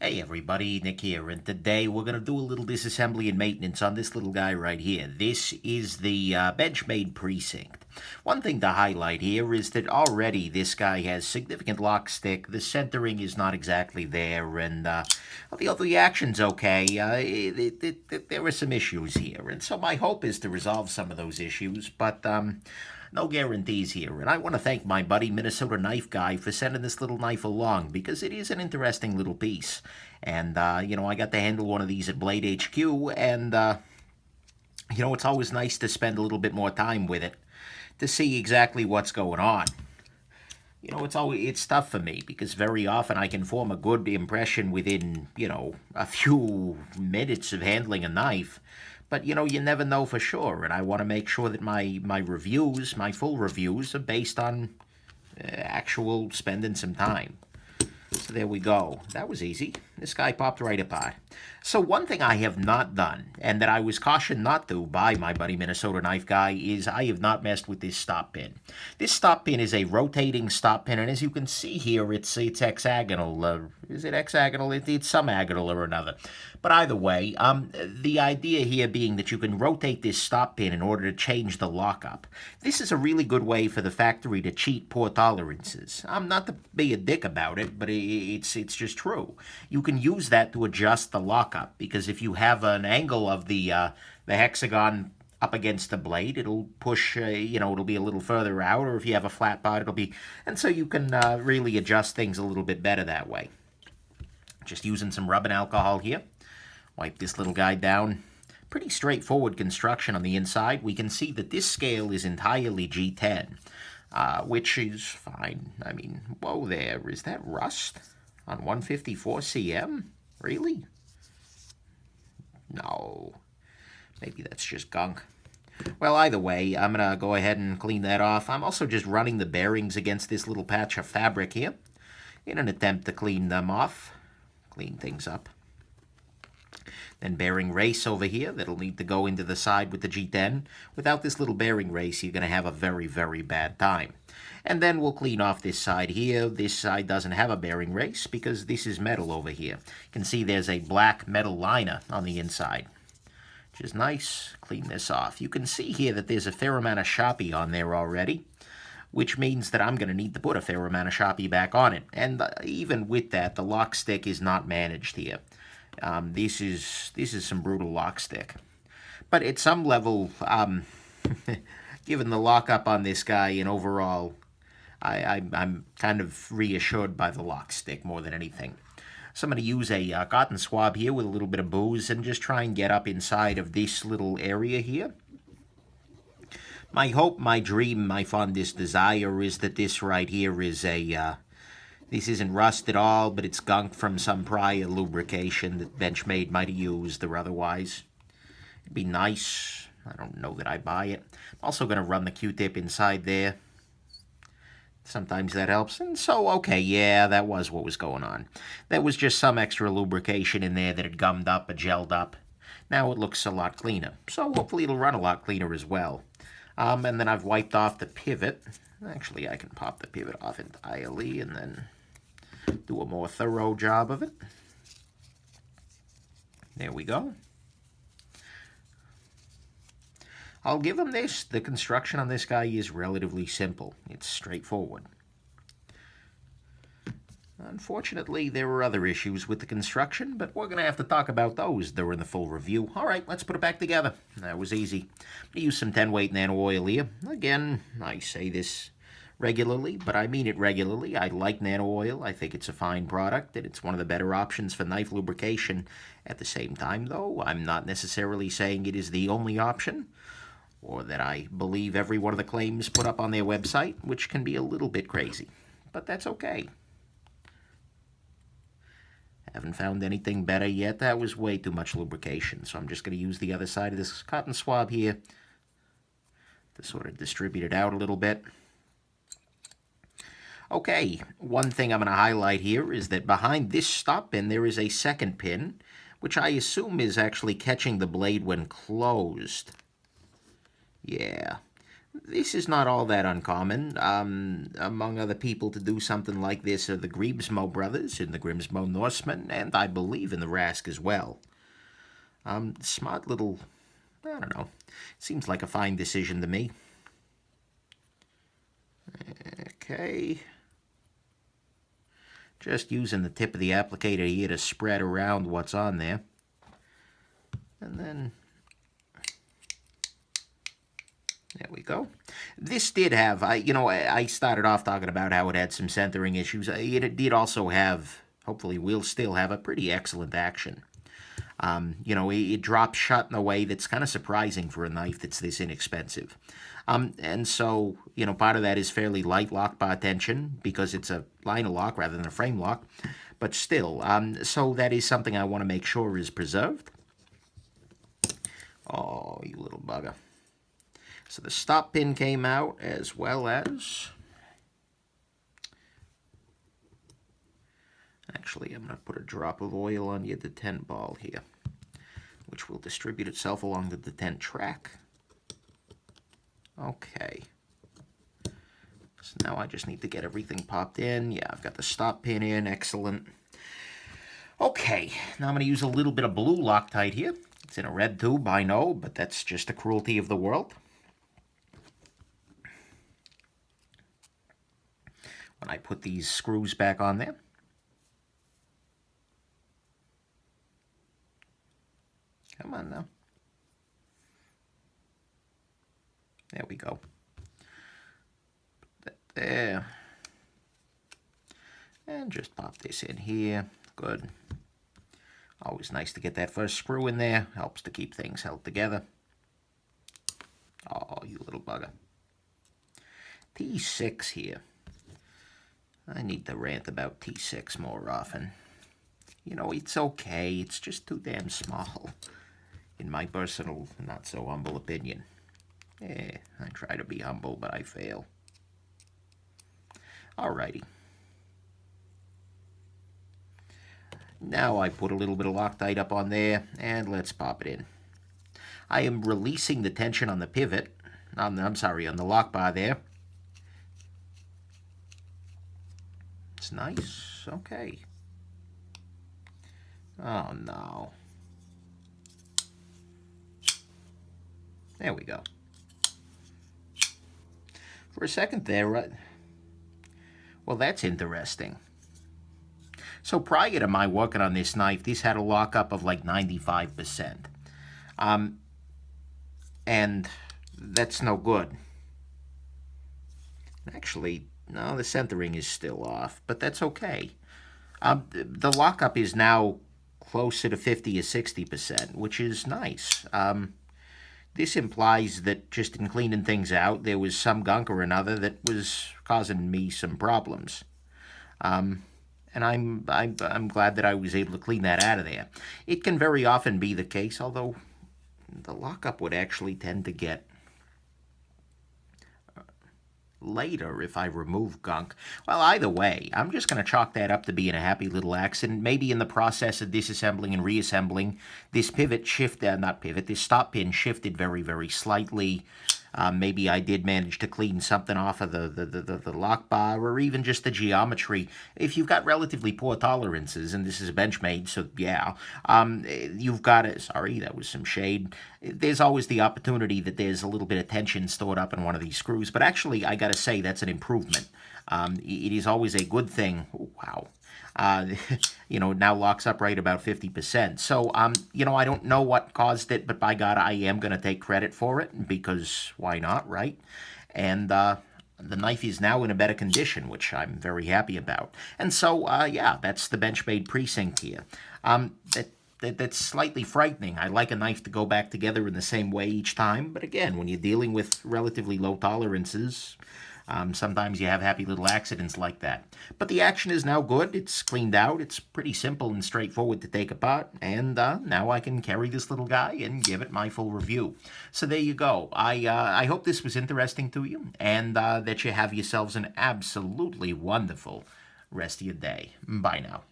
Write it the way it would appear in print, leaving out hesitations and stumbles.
Hey everybody, Nick here, and today we're going to do a little disassembly and maintenance on this little guy right here. This is the Benchmade Precinct. One thing to highlight here is that already this guy has significant lock stick. The centering is not exactly there, and the action's okay. There are some issues here, and so my hope is to resolve some of those issues, but no guarantees here, and I want to thank my buddy Minnesota Knife Guy for sending this little knife along, because it is an interesting little piece. And, I got to handle one of these at Blade HQ, and, it's always nice to spend a little bit more time with it to see exactly what's going on. It's tough for me, because very often I can form a good impression within, a few minutes of handling a knife. But, you never know for sure, and I want to make sure that my reviews, my full reviews, are based on actual spending some time. So there we go. That was easy. This guy popped right apart. So one thing I have not done, and that I was cautioned not to by my buddy Minnesota Knife Guy, is I have not messed with this stop pin. This stop pin is a rotating stop pin, and as you can see here, it's hexagonal. Is it hexagonal? It's some agonal or another. But either way, the idea here being that you can rotate this stop pin in order to change the lockup. This is a really good way for the factory to cheat poor tolerances. I'm not to be a dick about it, but it's just true. You can use that to adjust the lockup, because if you have an angle of the hexagon up against the blade, it'll push, it'll be a little further out, or if you have a flat part, it'll be, and so you can really adjust things a little bit better that way. Just using some rubbing alcohol here. Wipe this little guy down. Pretty straightforward construction on the inside. We can see that this scale is entirely G10, which is fine. I mean, whoa there, is that rust on 154 cm? Really? No. Maybe that's just gunk. Well, either way, I'm going to go ahead and clean that off. I'm also just running the bearings against this little patch of fabric here in an attempt to clean them off, clean things up. Then bearing race over here that'll need to go into the side with the G10. Without this little bearing race, you're going to have a very, very bad time. And then we'll clean off this side here. This side doesn't have a bearing race because this is metal over here. You can see there's a black metal liner on the inside, which is nice. Clean this off. You can see here that there's a fair amount of Sharpie on there already, which means that I'm going to need to put a fair amount of Sharpie back on it. And even with that, the lock stick is not managed here. This is some brutal lock stick. But at some level, given the lockup on this guy and overall, I'm kind of reassured by the lock stick more than anything. So I'm going to use a cotton swab here with a little bit of booze and just try and get up inside of this little area here. My hope, my dream, my fondest desire is that this right here is this isn't rust at all, but it's gunk from some prior lubrication that Benchmade might have used or otherwise. It'd be nice. I don't know that I buy it. I'm also going to run the Q-tip inside there. Sometimes that helps. And so, okay, yeah, that was what was going on. There was just some extra lubrication in there that had gummed up or gelled up. Now it looks a lot cleaner. So hopefully it'll run a lot cleaner as well. And then I've wiped off the pivot. Actually, I can pop the pivot off entirely and then do a more thorough job of it. There we go. I'll give him this. The construction on this guy is relatively simple. It's straightforward. Unfortunately, there were other issues with the construction, but we're going to have to talk about those during the full review. All right, let's put it back together. That was easy. I'm going to use some 10-weight nano oil here. Again, I say this regularly, but I mean it regularly. I like nano oil. I think it's a fine product, and it's one of the better options for knife lubrication. At the same time, though, I'm not necessarily saying it is the only option, or that I believe every one of the claims put up on their website, which can be a little bit crazy. But that's okay. Haven't found anything better yet. That was way too much lubrication, so I'm just going to use the other side of this cotton swab here to sort of distribute it out a little bit. Okay, one thing I'm going to highlight here is that behind this stop pin there is a second pin, which I assume is actually catching the blade when closed. Yeah, This is not all that uncommon. Among other people to do something like this are the Grimsmo brothers in the Grimsmo Norsemen, and I believe in the Rask as well. Smart little, I don't know, seems like a fine decision to me. Okay. Just using the tip of the applicator here to spread around what's on there. And then, there we go. This did have, I started off talking about how it had some centering issues. It did also have, hopefully will still have, a pretty excellent action. It drops shut in a way that's kind of surprising for a knife that's this inexpensive. And so, part of that is fairly light lock bar tension because it's a liner lock rather than a frame lock. But still, so that is something I want to make sure is preserved. Oh, you little bugger. So the stop pin came out, as well as... Actually, I'm going to put a drop of oil on your detent ball here, which will distribute itself along the detent track. Okay. So now I just need to get everything popped in. Yeah, I've got the stop pin in. Excellent. Okay, now I'm going to use a little bit of blue Loctite here. It's in a red tube, I know, but that's just the cruelty of the world. When I put these screws back on there. Come on now. There we go. Put that there. And just pop this in here. Good. Always nice to get that first screw in there. Helps to keep things held together. Oh, you little bugger. T6 here. I need to rant about T6 more often. It's okay. It's just too damn small. In my personal, not so humble opinion. I try to be humble, but I fail. Alrighty. Now I put a little bit of Loctite up on there, and let's pop it in. I am releasing the tension on the pivot, on the lock bar there. It's nice. Okay. Oh, no. There we go. For a second there, right? Well, that's interesting. So prior to my working on this knife, this had a lockup of like 95%. And that's no good. Actually, no, the centering is still off, but that's okay. The lockup is now closer to 50 or 60%, which is nice. This implies that just in cleaning things out, there was some gunk or another that was causing me some problems. And I'm glad that I was able to clean that out of there. It can very often be the case, although the lockup would actually tend to get later if I remove gunk. Well, either way, I'm just going to chalk that up to being a happy little accident. Maybe in the process of disassembling and reassembling, this this stop pin shifted very, very slightly. Maybe I did manage to clean something off of the lock bar, or even just the geometry. If you've got relatively poor tolerances, and this is a Benchmade, so yeah, you've got it. Sorry, that was some shade. There's always the opportunity that there's a little bit of tension stored up in one of these screws, but actually, I got to say, that's an improvement. It is always a good thing. Oh, wow. Now locks up right about 50%. So, I don't know what caused it, but by God, I am going to take credit for it, because why not, right? And the knife is now in a better condition, which I'm very happy about. And so, yeah, that's the Benchmade Precinct here. That's slightly frightening. I like a knife to go back together in the same way each time, but again, when you're dealing with relatively low tolerances, sometimes you have happy little accidents like that. But the action is now good. It's cleaned out. It's pretty simple and straightforward to take apart. And now I can carry this little guy and give it my full review. So there you go. I hope this was interesting to you, and that you have yourselves an absolutely wonderful rest of your day. Bye now.